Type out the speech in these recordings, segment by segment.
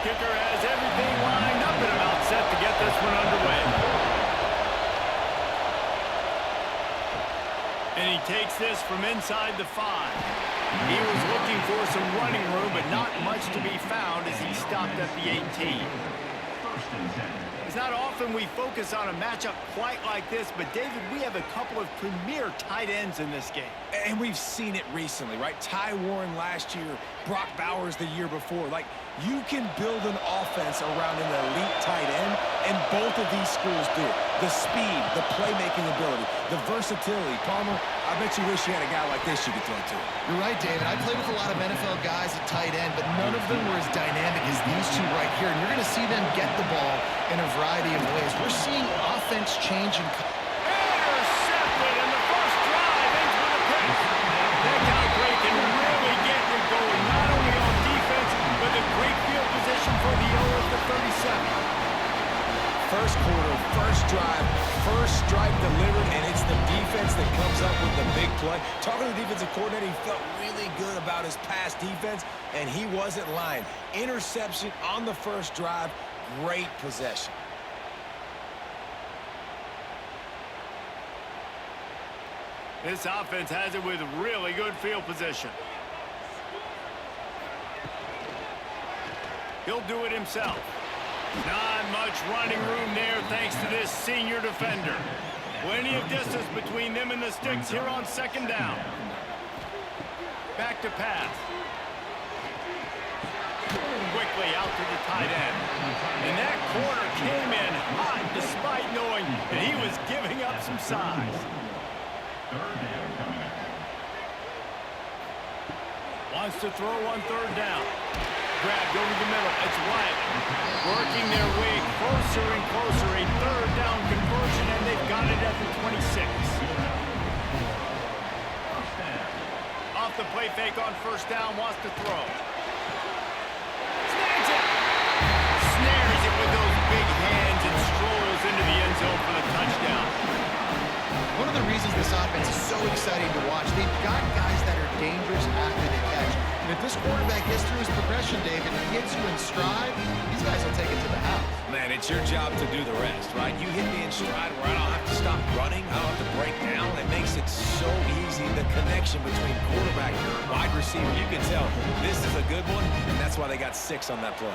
Kicker has everything lined up and about set to get this one underway. And he takes this from inside the 5. He was looking for some running room, but not much to be found as he stopped at the 18. It's not often we focus on a matchup quite like this, but David, we have a couple of premier tight ends in this game. And we've seen it recently, right? Ty Warren last year, Brock Bowers the year before. Like, you can build an offense around an elite tight end, and both of these schools do. The speed, the playmaking ability, the versatility. Palmer, I bet you wish you had a guy like this you could throw to. You're right, David. I played with a lot of NFL guys at tight end, but none of them were as dynamic as these two right here. And you're going to see them get the ball in a variety of ways. We're seeing offense change and intercepted, and the first drive ends with a pick. That kind of play can really get you going, not only on defense, but the great field position for the O at the 37. First quarter, first drive, first strike delivered, and it's the defense that comes up with the big play. Talking to the defensive coordinator, he felt really good about his pass defense, and he wasn't lying. Interception on the first drive, great possession. This offense has it with really good field position. He'll do it himself. Not much running room there thanks to this senior defender. Plenty of distance between them and the sticks here on second down. Back to pass. Quickly out to the tight end. And that corner came in hot despite knowing that he was giving up some size. Wants to throw on third down. Grabbed over the middle. It's Wyatt. Working their way closer and closer. A third down conversion, and they've got it at the 26. Off the play fake on first down. Wants to throw. Snags it. Snares it with those big hands and strolls into the end zone for the touchdown. one of the reasons this offense is so exciting to watch, they've got guys that are dangerous after they catch. And if this quarterback gets through his progression, David, and gets you in stride, these guys will take it to the house. Man, it's your job to do the rest, right? You hit me in stride where I don't have to stop running. I don't have to break down. It makes it so easy, the connection between quarterback and wide receiver. You can tell this is a good one, and that's why they got 6 on that play.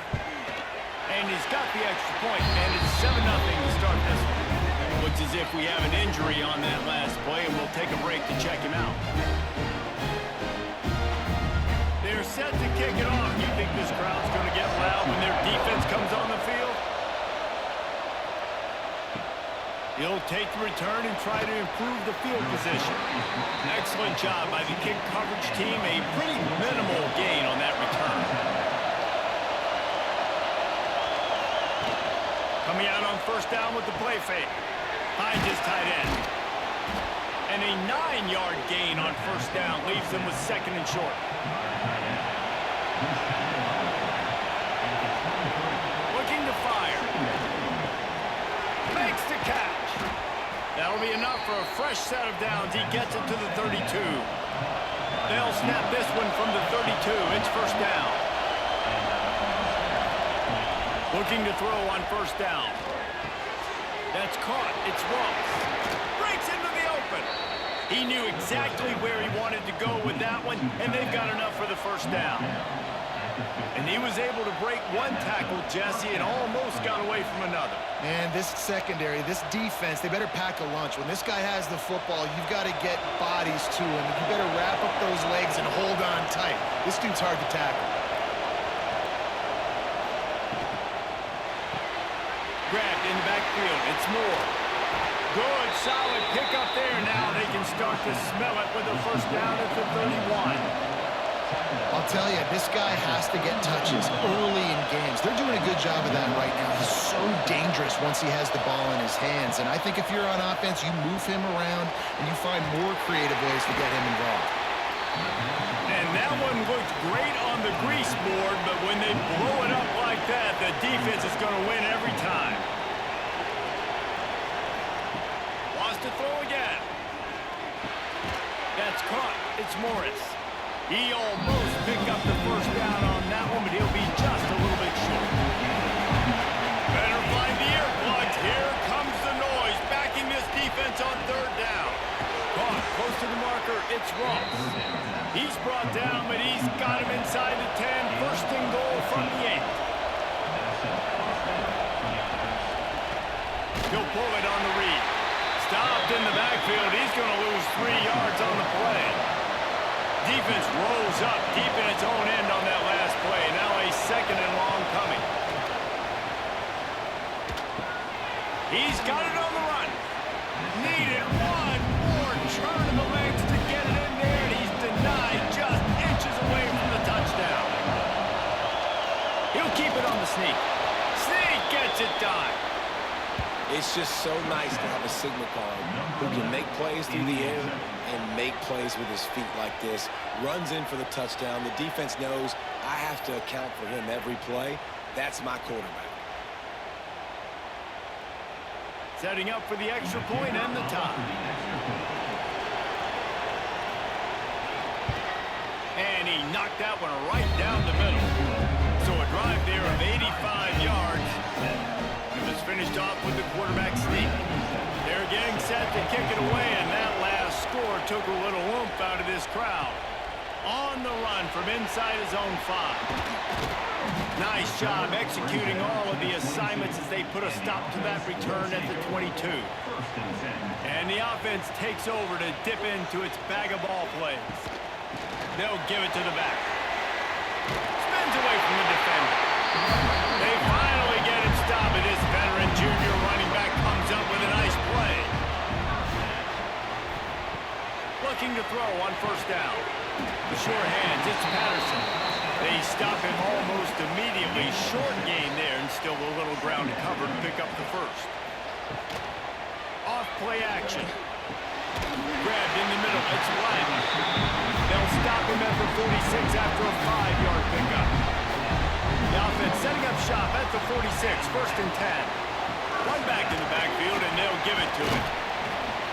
And he's got the extra point, and it's 7-0 to start this one. Looks as if we have an injury on that last play, and we'll take a break to check him out. They're set to kick it off. You think this crowd's going to get loud when their defense comes on the field? He'll take the return and try to improve the field position. Excellent job by the kick coverage team. A pretty minimal gain on that return. Coming out on first down with the play fake. Finds his tight end. And a 9-yard gain on first down leaves them with 2nd and short. Looking to fire. Makes the catch. That'll be enough for a fresh set of downs. He gets it to the 32. They'll snap this one from the 32. It's first down. Looking to throw on first down. That's caught. It's Ross. Breaks into the open. He knew exactly where he wanted to go with that one, and they've got enough for the first down. And he was able to break one tackle, Jesse, and almost got away from another. Man, this secondary, this defense, they better pack a lunch. When this guy has the football, you've got to get bodies to him. You better wrap up those legs and hold on tight. This dude's hard to tackle. Grabbed in the backfield. It's Moore. Good, solid pickup there. Now they can start to smell it with a first down at the 31. I'll tell you, this guy has to get touches early in games. They're doing a good job of that right now. He's so dangerous once he has the ball in his hands. And I think if you're on offense, you move him around and you find more creative ways to get him involved. And that one looked great on the grease board, but when they blow it up like that, the defense is going to win every time. Wants to throw again. That's caught. It's Morris. He almost picked up the first down on that one, but he'll be just a little bit short. Better find the earplugs. Here comes the noise, backing this defense on third down. Caught close to the marker, it's Ross. He's brought down, but he's got him inside the 10. First and goal from the 8. He'll pull it on the read. Stopped in the backfield. He's going to lose 3 yards on the play. Defense rolls up deep in its own end on that last play. Now a second and long coming. He's got it on the run. Needed one more turn of the legs to get it in there, and he's denied just inches away from the touchdown. He'll keep it on the sneak. Sneak gets it done. It's just so nice to have a signal card who can make plays through the air and make plays with his feet like this. Runs in for the touchdown. The defense knows I have to account for him every play. That's my quarterback. Setting up for the extra point and the tie. And he knocked that one right down the middle. So a drive there of 85 yards. It was finished off with the quarterback sneak. They're getting set to kick it away, and that last score took a little oomph out of this crowd. On the run from inside his own 5. Nice job executing all of the assignments as they put a stop to that return at the 22. And the offense takes over to dip into its bag of ball plays. They'll give it to the back. Spins away from the defender. They finally get him stopped, and this veteran junior running back comes up with a nice play. Looking to throw on first down. The short hands, it's Patterson. They stop him almost immediately. Short gain there, and still a little ground to cover to pick up the first. Off play action. Grabbed in the middle, it's Black. They'll stop him at the 46 after a 5-yard pickup. The offense setting up shop at the 46, first and 10. One back in the backfield, and they'll give it to him.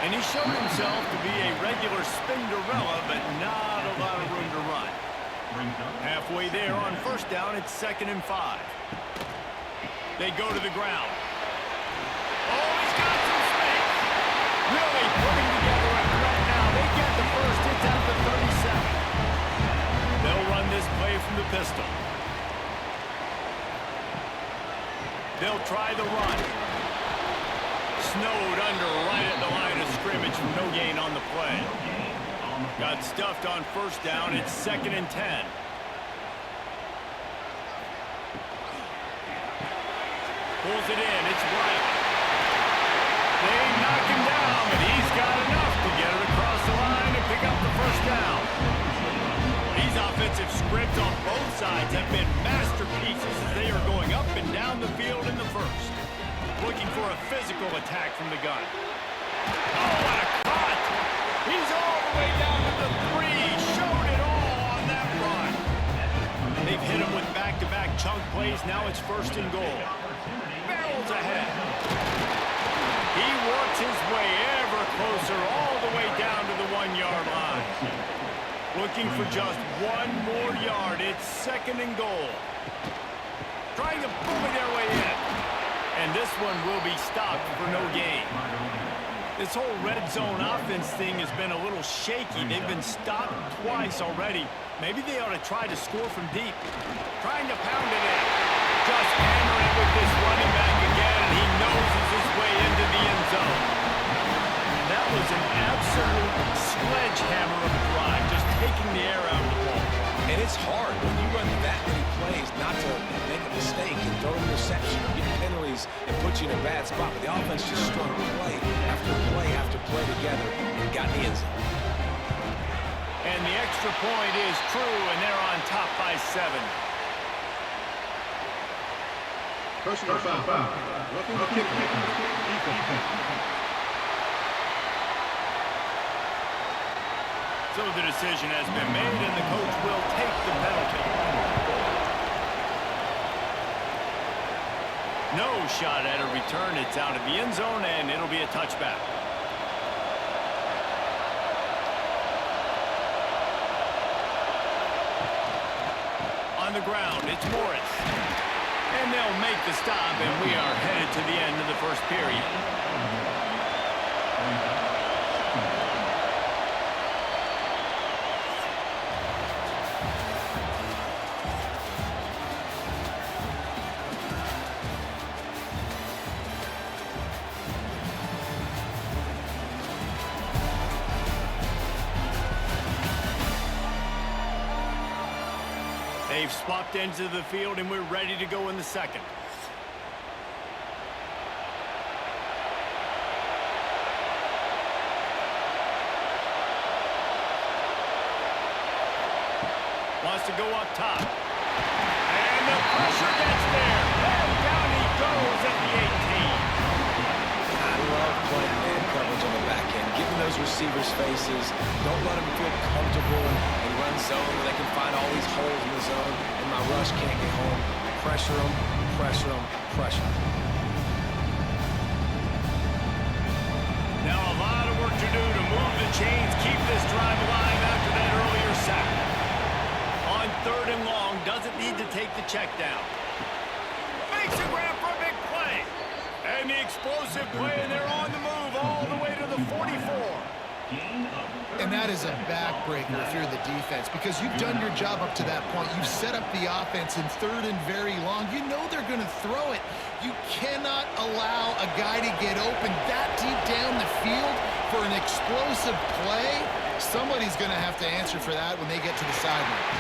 And he showed himself to be a regular Spinderella, but not a lot of room to run. Halfway there on first down, it's 2nd and 5. They go to the ground. Oh, he's got some space. Really putting together a threat now. They get the first. It's at the 37. They'll run this play from the pistol. They'll try the run. Snowed under right at the line of scrimmage from no gain on the play. Got stuffed on first down. It's 2nd and 10. Pulls it in. It's White. They knock him down, but he's got enough to get it across the line and pick up the first down. These offensive scripts on both sides have been masterpieces as they are going up and down the field in the first. Looking for a physical attack from the gun. Oh, what a cut! He's all the way down to the 3. Showed it all on that run. They've hit him with back-to-back chunk plays. Now it's first and goal. Barrels ahead. He works his way ever closer all the way down to the 1-yard line. Looking for just one more yard. It's 2nd and goal. Trying to bully their way in. And this one will be stopped for no gain. This whole red zone offense thing has been a little shaky. They've been stopped twice already. Maybe they ought to try to score from deep. Trying to pound it in. Just hammering it with this running back again, and he noses his way into the end zone. That was an absolute sledgehammer of a drive, just taking the air out of the ball. And it's hard when you run that many plays not to make a mistake and throw an interception or get penalties and put you in a bad spot. But the offense just strung play after play together and got in the end zone. And the extra point is true, and they're on top by 7. Personal foul. Roughing the kicker. So the decision has been made, and the coach will take the penalty. No shot at a return. It's out of the end zone, and it'll be a touchback. on the ground. It's Morris. And they'll make the stop, and we are headed to the end of the first period. They've swapped ends of the field, and we're ready to go in the second. Wants to go up top. And the pressure gets there. And down he goes at the 18. I love playing man coverage on the back end, giving those receivers faces. Don't let them feel comfortable and run zone where they can find all these holes in the zone, and my rush can't get home. Pressure them, pressure them, pressure them. Now a lot of work to do to move the chains, keep this drive alive after that earlier sack. On 3rd and long, doesn't need to take the check down. Makes a grab for a big play. And the explosive play, and they're on the move all the way to the 44. And that is a backbreaker if you're the defense, because you've done your job up to that point. You've set up the offense in 3rd and very long. You know they're going to throw it. You cannot allow a guy to get open that deep down the field for an explosive play. Somebody's going to have to answer for that when they get to the sideline.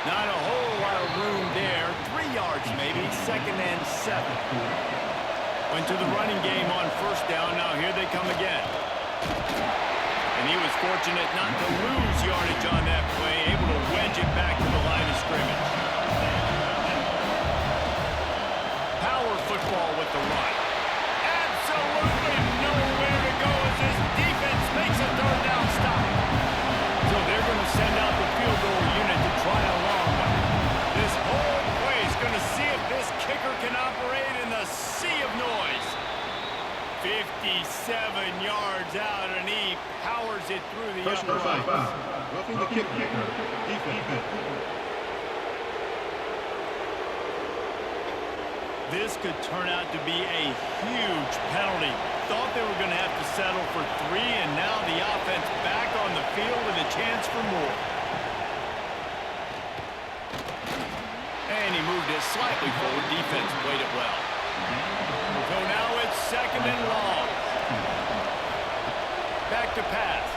Not a whole lot of room there. 3 yards maybe, 2nd and 7. Went to the running game on 1st down. Now here they come again. And he was fortunate not to lose yardage on that play, able to wedge it back to the line of scrimmage. Power football with the run. Absolutely nowhere to go as this defense makes a 3rd down stop. So they're going to send out the field goal unit to try a long one. This whole play is going to see if this kicker can operate in the sea of noise. 57 yards out, and he powers it through the uprights. Roughing the kicker. Defense. This could turn out to be a huge penalty. Thought they were going to have to settle for 3, and now the offense back on the field with a chance for more. And he moved it slightly forward. Defense played it well. So now it's 2nd and long. Back to pass.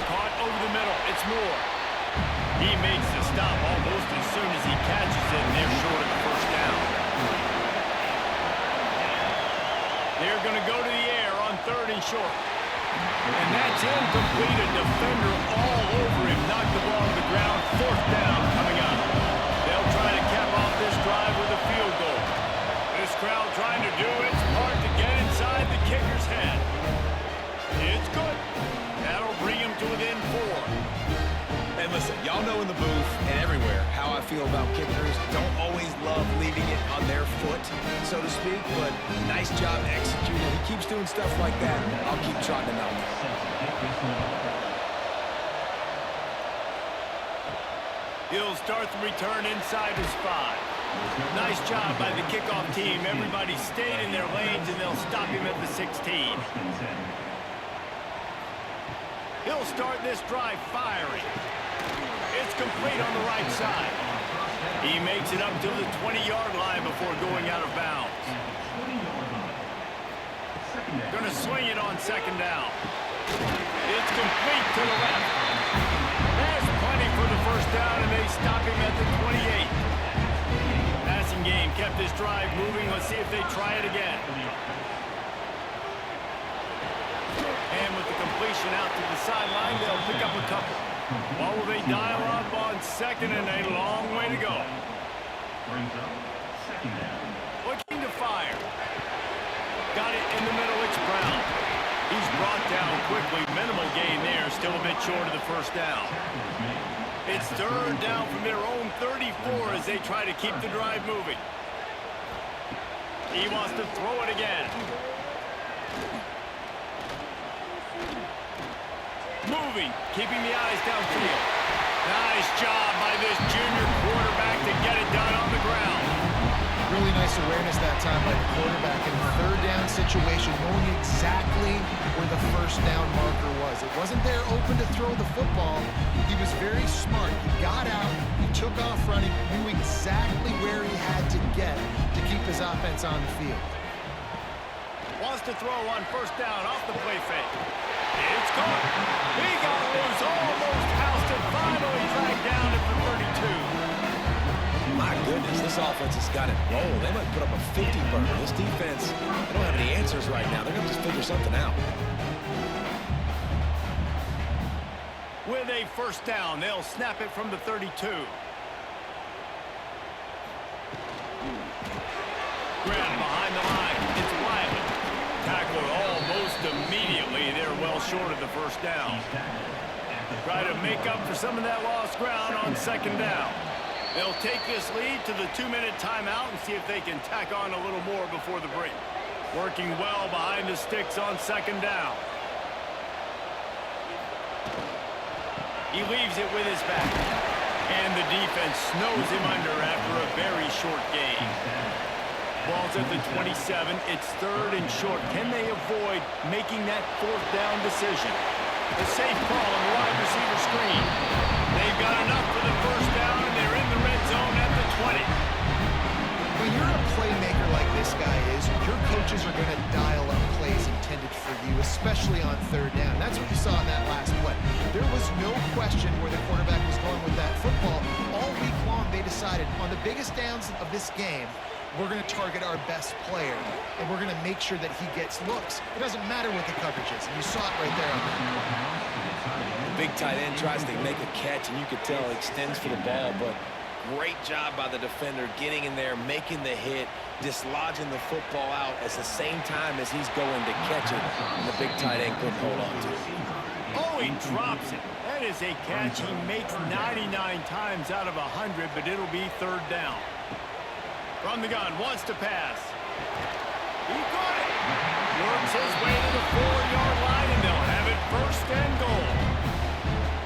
Caught over the middle. It's Moore. He makes the stop almost as soon as he catches it, and they're short of the 1st down. They're going to go to the air on 3rd and short. And that's incomplete. A defender all over him. Knocked the ball to the ground. 4th down coming up. They'll try to cap off this drive with a field goal. This crowd trying to do its part to get inside the kicker's head. It's good. That'll bring him to within 4. Hey, listen, y'all know in the booth and everywhere how I feel about kickers. Don't always love leaving it on their foot, so to speak, but nice job executing. He keeps doing stuff like that. I'll keep trotting him out. He'll start the return inside his 5. Nice job by the kickoff team. Everybody stayed in their lanes, and they'll stop him at the 16. He'll start this drive firing. It's complete on the right side. He makes it up to the 20-yard line before going out of bounds. Going to swing it on 2nd down. It's complete to the left. There's plenty for the 1st down, and they stop him at the 28. Passing game kept this drive moving. Let's see if they try it again. And with the completion out to the sideline, they'll pick up a couple. What will they dial up on 2nd and a long way to go? Brings up 2nd down. Looking to fire. Got it in the middle. It's Brown. He's brought down quickly. Minimal gain there. Still a bit short of the 1st down. It's 3rd down from their own 34 as they try to keep the drive moving. He wants to throw it again. Moving, keeping the eyes downfield. Nice job by this junior quarterback to get it done on the ground. Really nice awareness that time by the quarterback in the third down situation, knowing exactly where the first down marker was. It wasn't there open to throw the football. He was very smart. He got out, he took off running, knew exactly where he had to get to keep his offense on the field. Wants to throw on first down off the play fake. It's caught. He got loose, almost housed it, finally dragged down at the 32. My goodness, this offense has got it rolled. They might put up a 50-burger. This defense, they don't have any answers right now. They're going to just figure something out. With a first down, they'll snap it from the 32. Grab behind the line. It's Wiley. Tackled almost immediately. They're well short of the first down. Try to make up for some of that lost ground on second down. They'll take this lead to the 2-minute timeout and see if they can tack on a little more before the break. Working well behind the sticks on second down. He leaves it with his back. And the defense snows him under after a very short gain. Ball's at the 27. It's third and short. Can they avoid making that fourth down decision? A safe call on the wide receiver screen. They've got enough for the first down, and they're in the red zone at the 20. When you're a playmaker like this guy is, your coaches are going to dial up plays intended for you, especially on third down. That's what you saw in that last play. There was no question where the quarterback was going with that football. All week long, they decided on the biggest downs of this game, we're going to target our best player, and we're going to make sure that he gets looks. It doesn't matter what the coverage is, and you saw it right there on the Big tight end tries to make a catch, and you could tell he extends for the ball, but great job by the defender getting in there, making the hit, dislodging the football out at the same time as he's going to catch it, and the big tight end couldn't hold on to it. Oh, he drops it. That is a catch he makes 99 times out of 100, but it'll be third down. From the gun, wants to pass. He got it. Works his way to the 4-yard line, and they'll have it first and goal.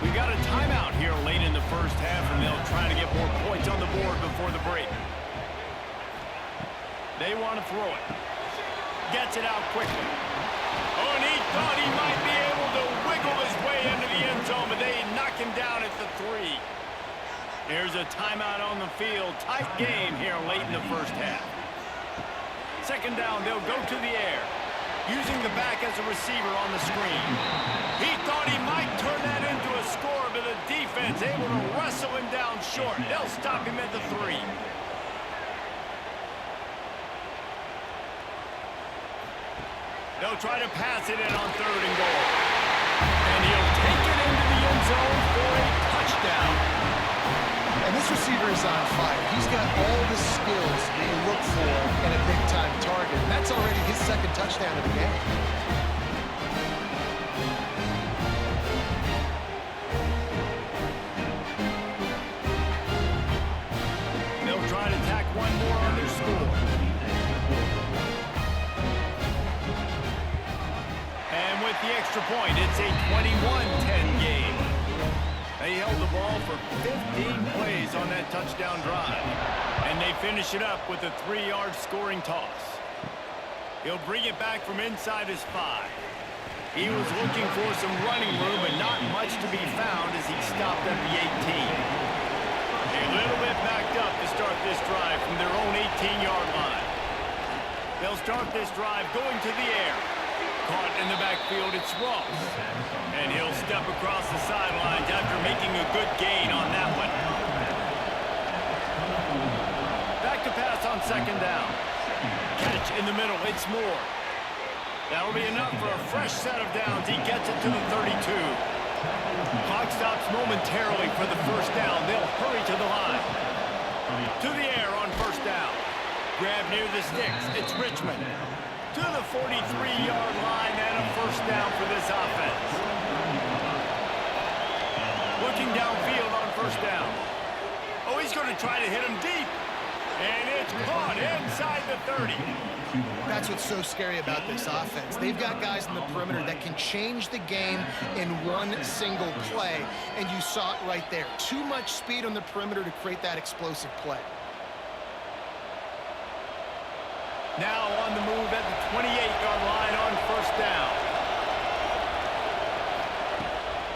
We got a timeout here late in the first half, and they'll try to get more points on the board before the break. They want to throw it. Gets it out quickly. Oh, and he thought he might be able to wiggle his way into the end zone, but they knock him down at the 3. Here's a timeout on the field. Tight game here late in the first half. Second down, they'll go to the air. Using the back as a receiver on the screen. He thought he might turn that into a score, but the defense able to wrestle him down short. They'll stop him at the 3. They'll try to pass it in on third and goal. And he'll take it into the end zone for a touchdown. And this receiver is on fire. He's got all the skills that you look for in a big-time target. And that's already his second touchdown of the game. They'll try to tack one more on their score. And with the extra point, it's a 21-10 game. They held the ball for 15 plays on that touchdown drive. And they finish it up with a 3-yard scoring toss. He'll bring it back from inside his 5. He was looking for some running room, but not much to be found as he stopped at the 18. A little bit backed up to start this drive from their own 18-yard line. They'll start this drive going to the air. Caught in the backfield, it's Ross. And he'll step across the sidelines after making a good gain on that one. Back to pass on second down. Catch in the middle, it's Moore. That'll be enough for a fresh set of downs. He gets it to the 32. Clock stops momentarily for the first down. They'll hurry to the line. To the air on first down. Grab near the sticks, it's Richmond. To the 43-yard line and a first down for this offense. Looking downfield on first down. Oh, he's going to try to hit him deep. And it's caught inside the 30. That's what's so scary about this offense. They've got guys in the perimeter that can change the game in one single play, and you saw it right there. Too much speed on the perimeter to create that explosive play. Now on the move at the 28-yard line on first down.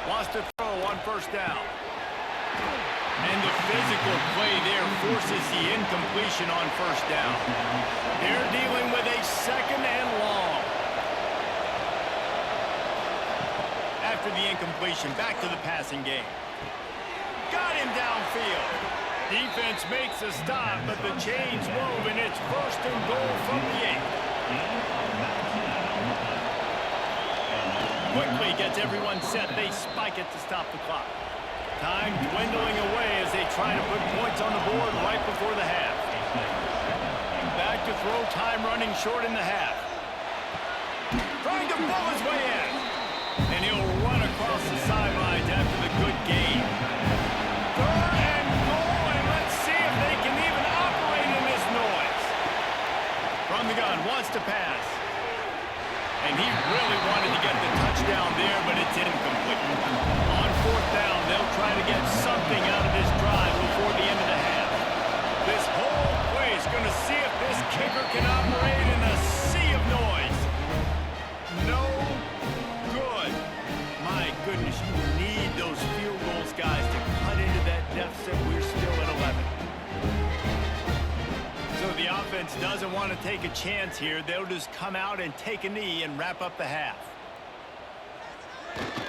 Wants to throw on first down. And the physical play there forces the incompletion on first down. They're dealing with a second and long. After the incompletion, back to the passing game. Got him downfield. Defense makes a stop, but the chains move, and it's first and goal from the 8. Quickly gets everyone set. They spike it to stop the clock. Time dwindling away as they try to put points on the board right before the half. Back to throw, time running short in the half. Trying to pull his way in. And he'll run across the sidelines after the good game. Third and goal, and let's see if they can even operate in this noise. From the gun, wants to pass. And he really wanted to get the touchdown there, but it's incomplete. On fourth down, they'll try to get something out of this drive before the end of the half. This whole play is going to see if this kicker can operate in a sea of noise. No good. My goodness, you need those field goals, guys, to cut into that deficit. We're still at 11. So the offense doesn't want to take a chance here. They'll just come out and take a knee and wrap up the half.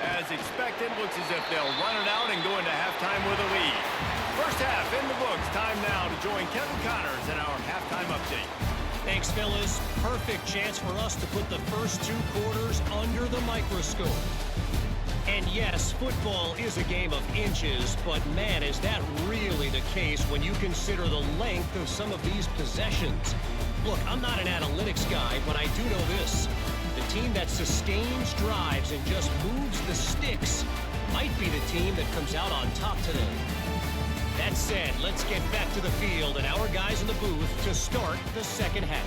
As expected, looks as if they'll run it out and go into halftime with a lead. First half in the books. Time now to join Kevin Connors in our halftime update. Thanks, fellas. Perfect chance for us to put the first 2 quarters under the microscope. And yes, football is a game of inches, but man, is that really the case when you consider the length of some of these possessions. Look, I'm not an analytics guy, but I do know this. The team that sustains drives and just moves the sticks might be the team that comes out on top today. That said, let's get back to the field and our guys in the booth to start the second half.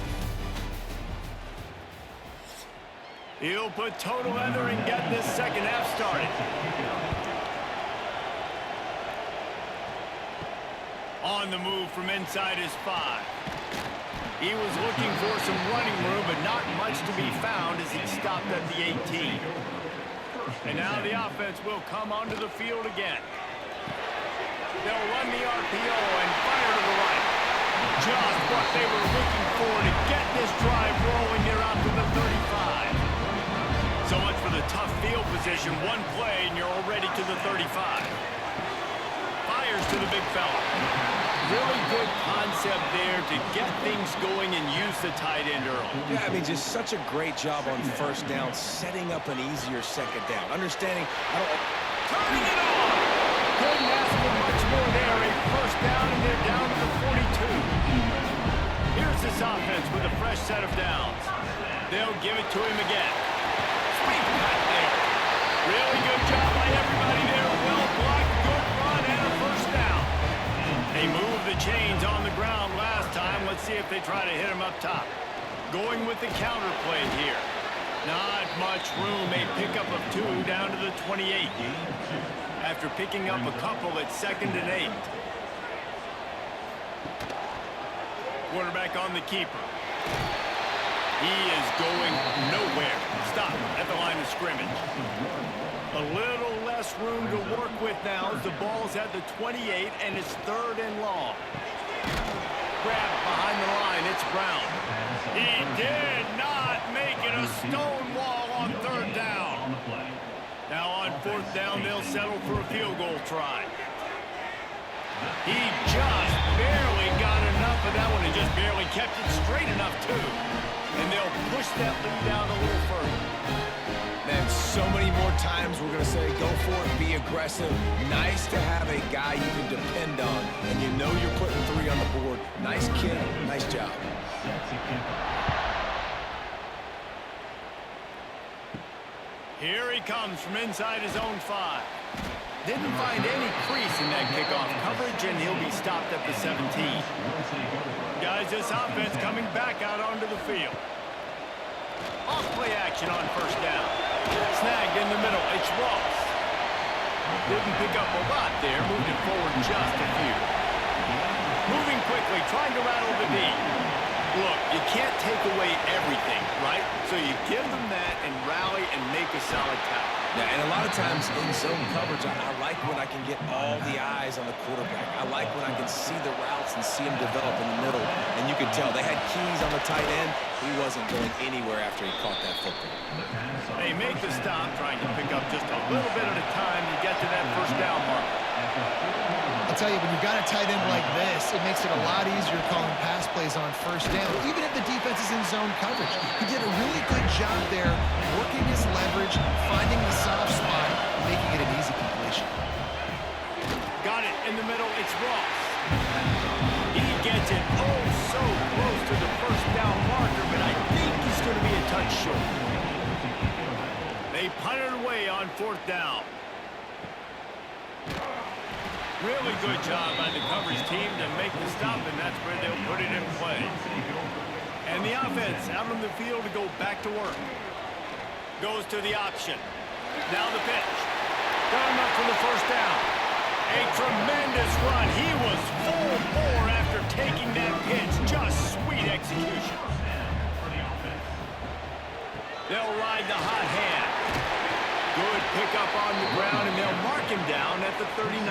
He'll put toe together and get this second half started. On the move from inside his 5. He was looking for some running room, but not much to be found as he stopped at the 18. And now the offense will come onto the field again. They'll run the RPO and fire to the right. Just what they were looking for to get this drive rolling here out to the 35. So much for the tough field position. One play and you're already to the 35. Fires to the big fella. Really good concept there to get things going and use the tight end early. Yeah, I mean, just such a great job on first down, setting up an easier second down. Understanding, Turning it on! Couldn't ask for much more there. A first down, and they're down to the 42. Here's this offense with a fresh set of downs. They'll give it to him again. Sweet cut there. Really good job by everybody there. Well blocked, good run, and a first down. They moved the chains on the ground last time. Let's see if they try to hit him up top. Going with the counter play here. Not much room. A pickup of 2 down to the 28. After picking up a couple at 2nd and 8. Quarterback on the keeper. He is going nowhere. Stop at the line of scrimmage. A little less room to work with now as the ball's at the 28 and it's 3rd and long. Grab behind the line. It's Brown. He did not make it a stone wall on 3rd down. Now on 4th down, they'll settle for a field goal try. He just barely got enough of that one and just barely kept it straight enough, too. And they'll push that lead down a little further. man, so many more times we're going to say go for it, be aggressive. Nice to have a guy you can depend on, and you know you're putting 3 on the board. Nice kid, nice job. Here he comes from inside his own 5. Didn't find any crease in that kickoff coverage, and he'll be stopped at the 17. Guys, this offense coming back out onto the field. Off-play action on first down. Snagged in the middle. It's Ross. Didn't pick up a lot there. Moved it forward just a few. Moving quickly, trying to rattle the D. Look, you can't take away everything, right? So you give them that and rally and make a solid tackle. Yeah, and a lot of times in zone coverage, I like when I can get all the eyes on the quarterback. I like when I can see the routes and see them develop in the middle. And you could tell they had keys on the tight end. He wasn't going anywhere after he caught that football. They make the stop, trying to pick up just a little bit at a time to get to that first down mark. I'll tell you, when you've got a tight end like this, it makes it a lot easier calling pass plays on first down, even if the defense is in zone coverage. He did a really good job there, working his leverage, finding the soft spot, making it an easy completion. Got it in the middle. It's Ross. He gets it so close to the first down marker, but I think he's going to be a touch short. They punt it away on fourth down. Really good job by the coverage team to make the stop, and that's where they'll put it in play. And the offense out on the field to go back to work. Goes to the option. Now the pitch. Got him up for the first down. A tremendous run. He was full bore after taking that pitch. Just sweet execution. They'll ride the hot hand. Good pickup on the ground, and they'll mark him down at the 39.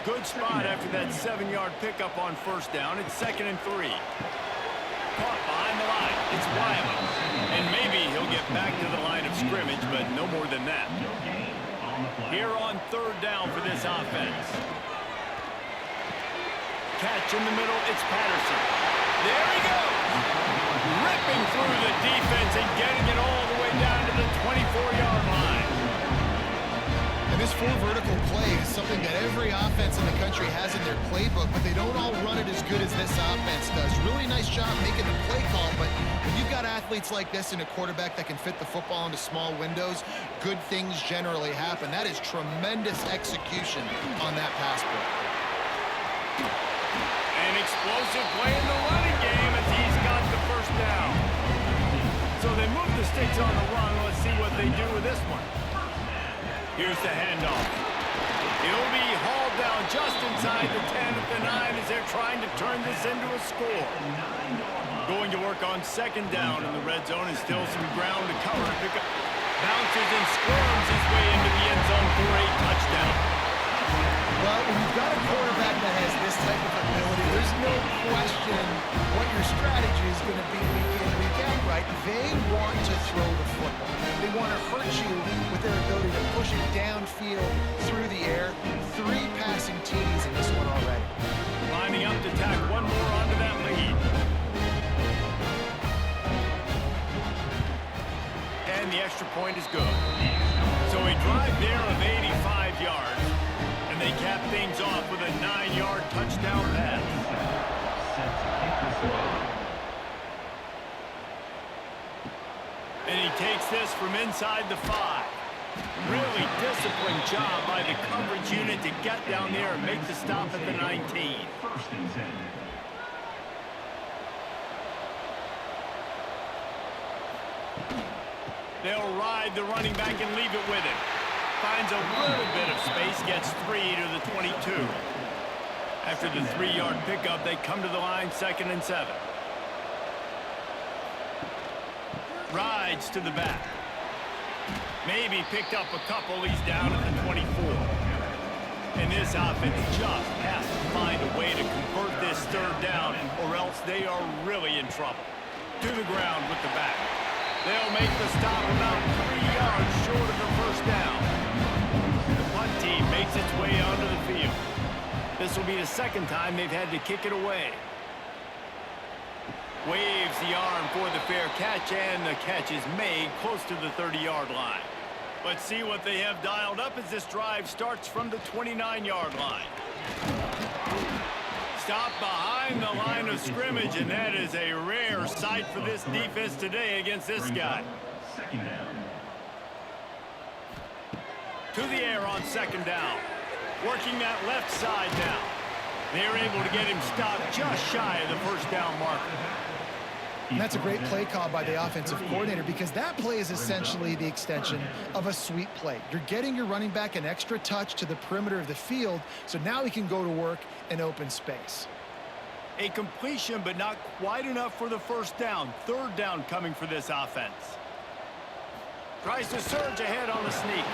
Good spot after that 7-yard pickup on first down. It's 2nd and 3. Caught behind the line. It's Wiley. And maybe he'll get back to the line of scrimmage, but no more than that. Here on third down for this offense. Catch in the middle. It's Patterson. There he goes. Ripping through the defense and getting it all the way down to the 24-yard line. And this full vertical play is something that every offense in the country has in their playbook, but they don't all run it as good as this offense does. Really nice job making the play call, but when you've got athletes like this and a quarterback that can fit the football into small windows, good things generally happen. That is tremendous execution on that pass play. An explosive play in the running game as he's got the first down. So they move the sticks on the run. Let's see what they do with this one. Here's the handoff. He'll be hauled down just inside the 10 at the 9 as they're trying to turn this into a score. Going to work on second down in the red zone and still some ground to cover. Bounces and squirms his way into the end zone for a touchdown. Well, when you've got a quarterback that has this type of ability, there's no question what your strategy is going to be week in, week out, right? They want to throw the football. They want to hurt you with their ability to push it downfield through the air. 3 passing TDs in this one already. Lining up to tack one more onto that lead. And the extra point is good. So a drive there of 85 yards. And they cap things off with a 9-yard touchdown pass. And he takes this from inside the 5. Really disciplined job by the coverage unit to get down there and make the stop at the 19. First and 10. They'll ride the running back and leave it with him. Finds a little bit of space, gets 3 to the 22. After the 3-yard pickup, they come to the line 2nd and 7. Rides to the back. Maybe picked up a couple. He's down at the 24. And this offense just has to find a way to convert this third down, or else they are really in trouble. To the ground with the back. They'll make the stop about 3 yards short of the first down. The punt team makes its way onto the field. This will be the second time they've had to kick it away. Waves the arm for the fair catch, and the catch is made close to the 30-yard line. Let's see what they have dialed up as this drive starts from the 29-yard line. Stop behind the line of scrimmage, and that is a rare sight for this defense today against this guy. Second down. To the air on second down. Working that left side now. They're able to get him stopped just shy of the first down marker. And that's a great play call by the offensive coordinator because that play is essentially the extension of a sweep play. You're getting your running back an extra touch to the perimeter of the field, so now he can go to work in open space. A completion, but not quite enough for the first down. Third down coming for this offense. Tries to surge ahead on the sneak.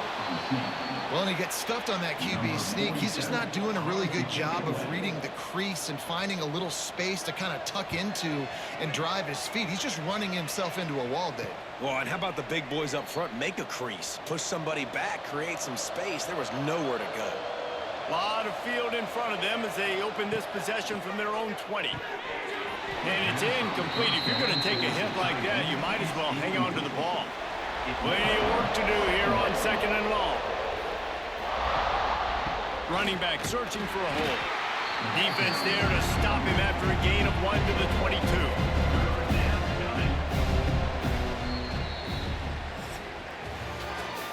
Well, and he gets stuffed on that QB sneak. He's just not doing a really good job of reading the crease and finding a little space to kind of tuck into and drive his feet. He's just running himself into a wall, Dave. Well, and how about the big boys up front? Make a crease, push somebody back, create some space. There was nowhere to go. A lot of field in front of them as they open this possession from their own 20. And it's incomplete. If you're going to take a hit like that, you might as well hang on to the ball. Plenty of work to do here on second and long. Running back searching for a hole. Defense there to stop him after a gain of 1 to the 22.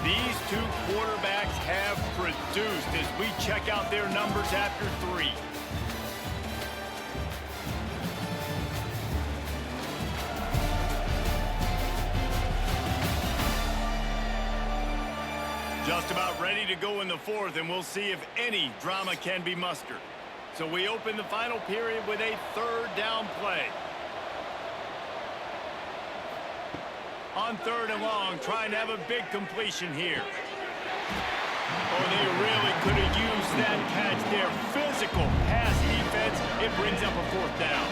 These two quarterbacks have produced as we check out their numbers after 3. Just about ready to go in the fourth, and we'll see if any drama can be mustered. So we open the final period with a third down play. On third and long, trying to have a big completion here. Oh, they really could have used that catch there. Physical pass defense. It brings up a fourth down.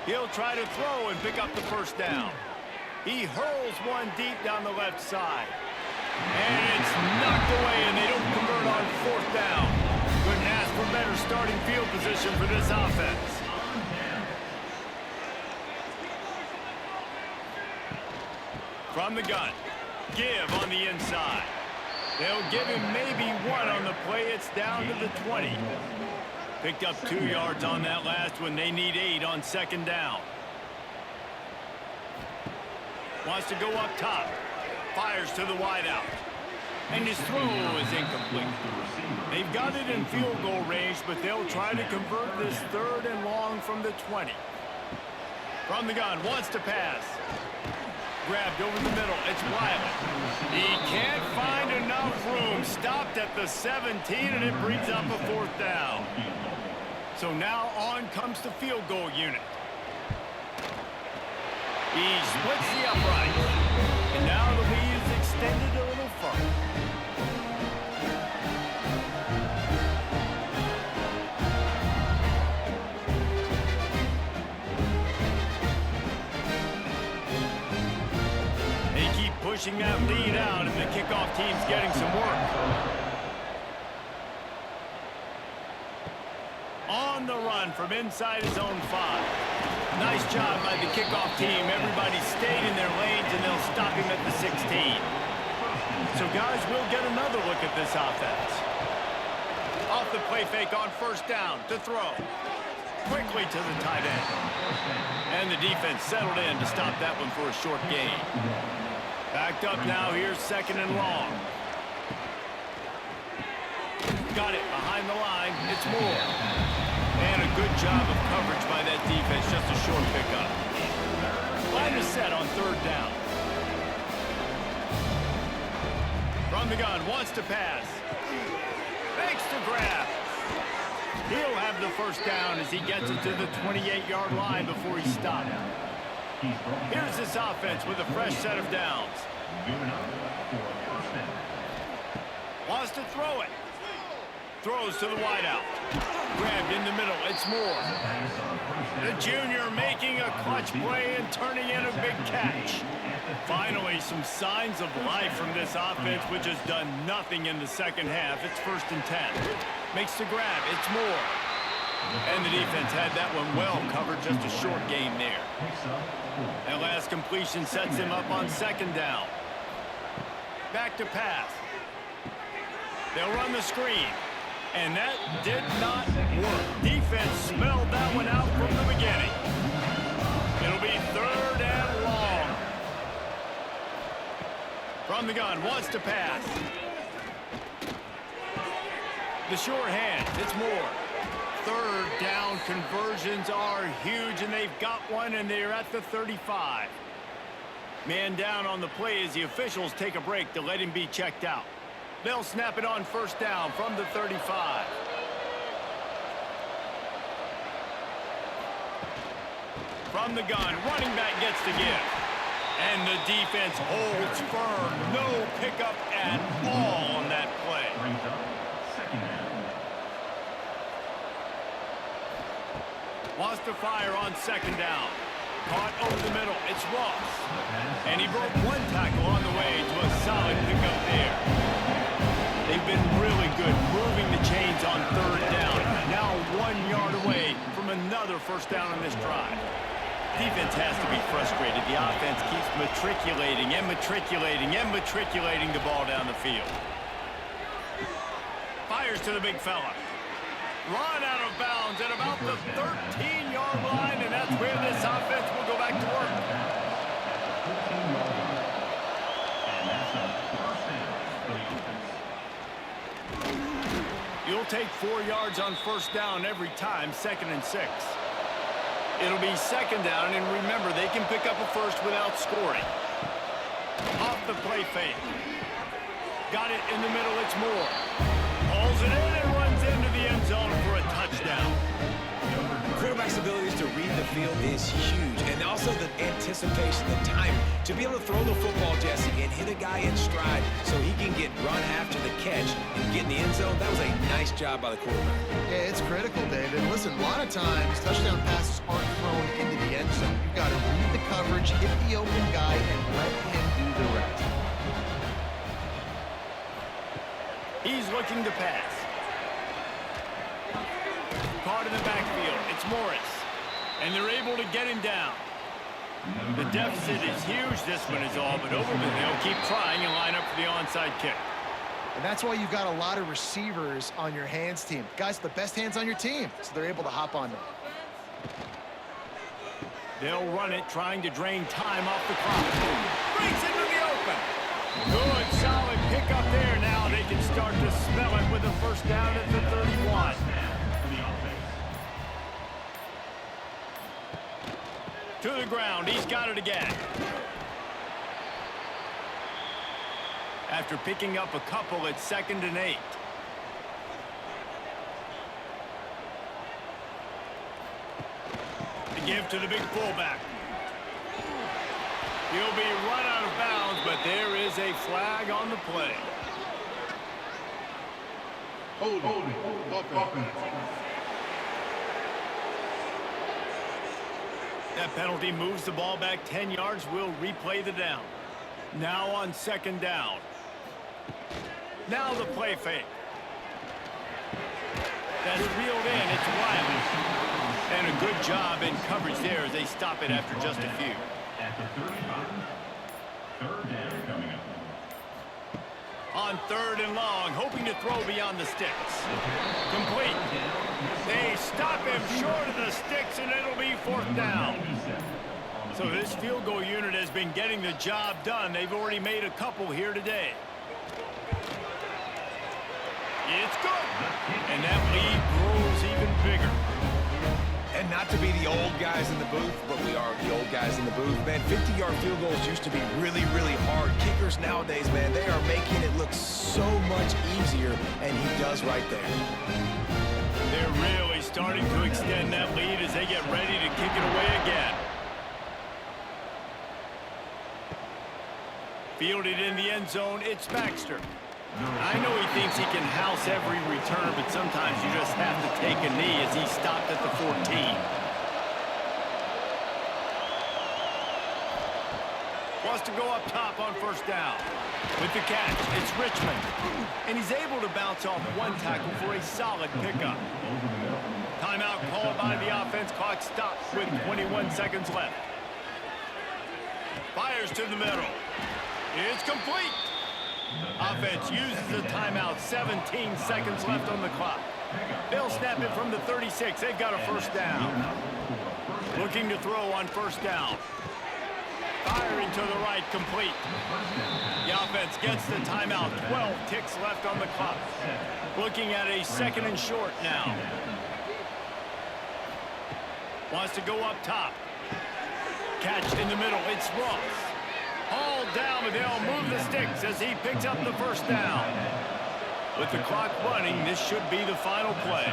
He'll try to throw and pick up the first down. He hurls one deep down the left side. And it's knocked away, and they don't convert on fourth down. Couldn't ask for better starting field position for this offense. From the gun. Give on the inside. They'll give him maybe 1 on the play. It's down to the 20. Picked up 2 yards on that last one. They need 8 on second down. Wants to go up top. Fires to the wideout. And his throw is incomplete. They've got it in field goal range, but they'll try to convert this third and long from the 20. From the gun, wants to pass. Grabbed over the middle. It's Wiley. He can't find enough room. Stopped at the 17, and it brings up a fourth down. So now on comes the field goal unit. He splits the upright. And now the lead is extended a little further. They keep pushing that lead out, and the kickoff team's getting some work. On the run from inside his own 5. Nice job by the kickoff team. Everybody stayed in their lanes, and they'll stop him at the 16. So, guys, we'll get another look at this offense. Off the play fake on first down to throw. Quickly to the tight end. And the defense settled in to stop that one for a short gain. Backed up now. Here's second and long. Got it behind the line. It's Moore. And a good job of coverage by that defense. Just a short pickup. Line is set on third down. From the gun. Wants to pass. Fakes to grab. He'll have the first down as he gets it to the 28-yard line before he's stopped. Here's this offense with a fresh set of downs. Wants to throw it. Throws to the wideout. Grabbed in the middle. It's Moore. The junior making a clutch play and turning in a big catch. Finally, some signs of life from this offense, which has done nothing in the second half. It's 1st and 10. Makes the grab. It's Moore. And the defense had that one well covered. Just a short gain there. That last completion sets him up on second down. Back to pass. They'll run the screen. And that did not work. Defense smelled that one out from the beginning. It'll be third and long. From the gun, wants to pass. The short hand, it's Moore. Third down conversions are huge, and they've got one, and they're at the 35. Man down on the play as the officials take a break to let him be checked out. They'll snap it on first down from the 35. From the gun, running back gets the give. And the defense holds firm. No pickup at all on that play. Brings up second down. Wants to fire on second down. Caught over the middle. It's Ross. And he broke one tackle on the way to a solid pickup there. They've been really good moving the chains on third down. Now 1 yard away from another first down in this drive. Defense has to be frustrated. The offense keeps matriculating and matriculating and matriculating the ball down the field. Fires to the big fella. Run out of bounds at about the 13-yard line, and that's where this offense will go back to work. And that's a first down for the offense. You'll take 4 yards on first down every time, 2nd and 6. It'll be second down, and remember, they can pick up a first without scoring. Off the play fake. Got it in the middle, it's Moore. Pulls it in and runs into the end zone for a touchdown. Quarterback's abilities to read the field is huge, and also the anticipation, the time to be able to throw the football, Jesse, and hit a guy in stride so he can get run after the catch and get in the end zone. That was a nice job by the quarterback. Yeah, it's critical, David. Listen, a lot of times, touchdown passes aren't thrown into the end zone. You've got to read the coverage, hit the open guy, and let him do the rest. He's looking to pass. Caught in the backfield. It's Morris. And they're able to get him down. The deficit is huge. This one is all but over, but they'll keep trying and line up for the onside kick. And that's why you've got a lot of receivers on your hands team. Guys, the best hands on your team, so they're able to hop on them. They'll run it, trying to drain time off the clock. Breaks into the open. Good, solid pickup there. Now they can start to smell it with a first down at the 31. To the ground, he's got it again. After picking up a couple, it's 2nd and 8. The give to the big fullback. He'll be run out of bounds, but there is a flag on the play. Holding. Offense. That penalty moves the ball back 10 yards. We'll replay the down. Now on second down. Now the play fake. That's reeled in. It's Wiley. And a good job in coverage there as they stop it after just a few. At the 35. Third down coming up. On third and long, hoping to throw beyond the sticks. Complete. They stop him short of the sticks, and it'll be 4th down. So this field goal unit has been getting the job done. They've already made a couple here today. It's good. And that lead grows even bigger. And not to be the old guys in the booth, but we are the old guys in the booth, man. 50-yard field goals used to be really, really hard. Kickers nowadays, man, they are making it look so much easier, and he does right there. They're really starting to extend that lead as they get ready to kick it away again. Fielded in the end zone, it's Baxter. I know he thinks he can house every return, but sometimes you just have to take a knee as he stopped at the 14. Wants to go up top on first down. With the catch, it's Richmond. And he's able to bounce off one tackle for a solid pickup. Timeout called by the offense. Clock stops with 21 seconds left. Fires to the middle. It's complete. Offense uses a timeout. 17 seconds left on the clock. They'll snap it from the 36. They've got a first down. Looking to throw on first down. Firing to the right, complete. The offense gets the timeout. 12 ticks left on the clock. Looking at a 2nd and short now. Wants to go up top. Catch in the middle. It's Ross. Hauled down, but they'll move the sticks as he picks up the 1st down. With the clock running, this should be the final play.